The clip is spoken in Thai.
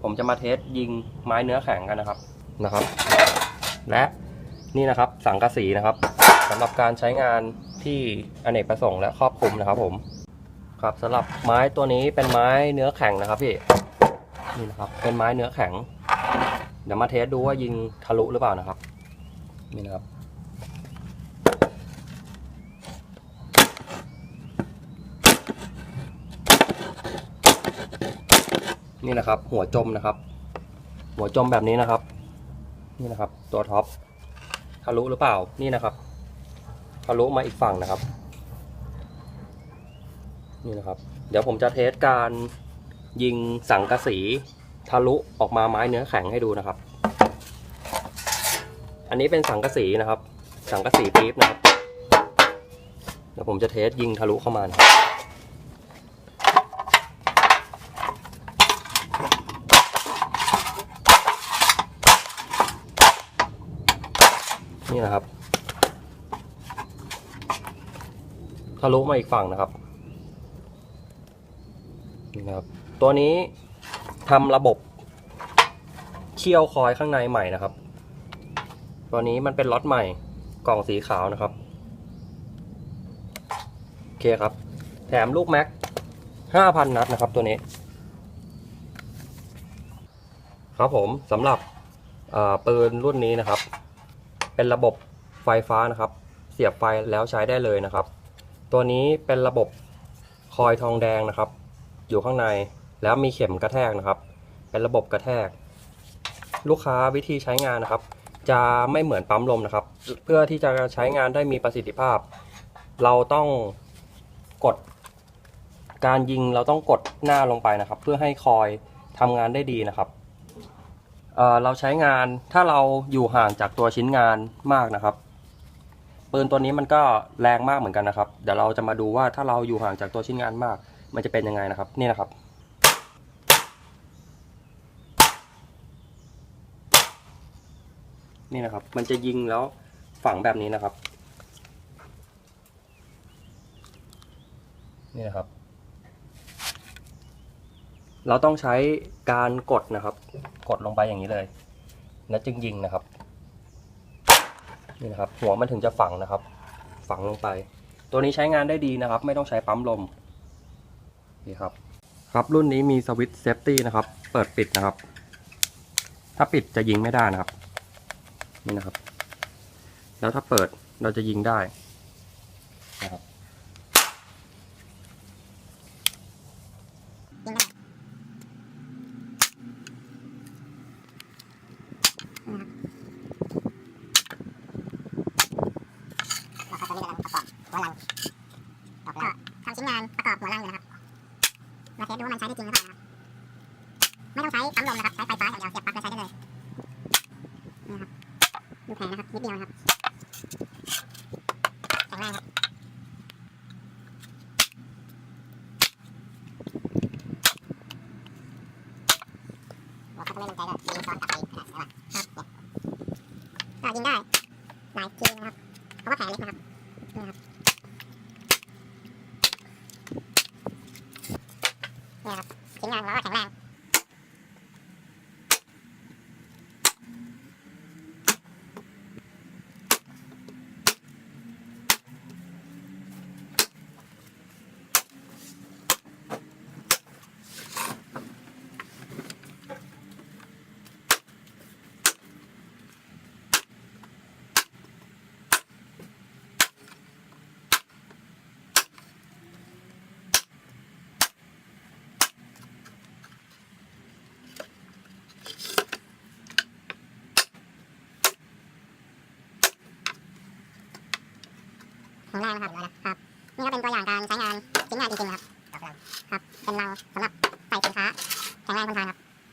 ผมจะมาเทสยิงไม้เนื้อแข็งกันนะครับ และนี่นะครับสังกะสีนะครับสำหรับการใช้งานที่อเนกประสงค์และครอบคลุมนะครับผมครับสำหรับไม้ตัวนี้เป็นไม้เนื้อแข็งนะครับพี่นี่นะครับเป็นไม้เนื้อแข็งเดี๋ยวมาเทสดูว่ายิงทะลุหรือเปล่านะครับนี่นะครับนี่นะครับหัวจมนะครับหัวจมแบบนี้นะครับนี่นะครับตัวท็อปทะลุหรือเปล่านี่นะครับทะลุมาอีกฝั่งนะครับนี่นะครับเดี๋ยวผมจะเทสการยิงสังกะสีทะลุออกมาไม้เนื้อแข็งให้ดูนะครับอันนี้เป็นสังกะสีนะครับสังกะสีปี๊บนะครับเดี๋ยวผมจะเทสยิงทะลุเข้ามานะครับนี่นะครับทะลุมาอีกฝั่งนะครับนี่นะครับตัวนี้ทำระบบเชี่ยวคอยข้างในใหม่นะครับตัวนี้มันเป็นล็อตใหม่กล่องสีขาวนะครับโอเคครับแถมลูกแม็ก 5,000 นัดนะครับตัวนี้ครับผมสำหรับปืนรุ่นนี้นะครับเป็นระบบไฟฟ้านะครับเสียบไฟแล้วใช้ได้เลยนะครับตัวนี้เป็นระบบคอยทองแดงนะครับอยู่ข้างในแล้วมีเข็มกระแทกนะครับเป็นระบบกระแทกลูกค้าวิธีใช้งานนะครับจะไม่เหมือนปั๊มลมนะครับเพื่อที่จะใช้งานได้มีประสิทธิภาพเราต้องกดการยิงเราต้องกดหน้าลงไปนะครับเพื่อให้คอยทำงานได้ดีนะครับเราใช้งานถ้าเราอยู่ห่างจากตัวชิ้นงานมากนะครับปืนตัวนี้มันก็แรงมากเหมือนกันนะครับเดี๋ยวเราจะมาดูว่าถ้าเราอยู่ห่างจากตัวชิ้นงานมากมันจะเป็นยังไงนะครับนี่นะครับนี่นะครับมันจะยิงแล้วฝังแบบนี้นะครับนี่นะครับเราต้องใช้การกดนะครับกดลงไปอย่างนี้เลยแล้วจึงยิงนะครับนี่นะครับหัวมันถึงจะฝังนะครับฝังลงไปตัวนี้ใช้งานได้ดีนะครับไม่ต้องใช้ปั๊มลมนี่ครับครับรุ่นนี้มีสวิตช์เซฟตี้นะครับเปิดปิดนะครับถ้าปิดจะยิงไม่ได้นะครับนี่นะครับแล้วถ้าเปิดเราจะยิงได้นะครับแล้วก็ทำชิ้นงานประกอบหัวลังอยู่นะครับมาเทสดูว่ามันใช้ได้จริงหรือเปล่านะครับไม่ต้องใช้ปั๊มลมนะครับใช้ไฟฟ้าอย่างเดียวเสียบปลั๊กแล้วใช้ได้เลยนี่ครับดูแผงนะครับนิดเดียวนะครับแข็งแรงครับเราก็ไม่มั่นใจก็ยิงซ้อนกลับไปอีกนะครับก็ยิงได้หลายทีนะครับเพราะว่าแผงเล็กนะครับนี่ครับชิ้นงานเราก็แข็งแรงนะครับครับนี่ก็เป็นตัวอย่างการใช้งานชิ้นงานจริงๆครับครับเป็นรังสำหรับใส่สินค้าแข็งแรงทนทานครับ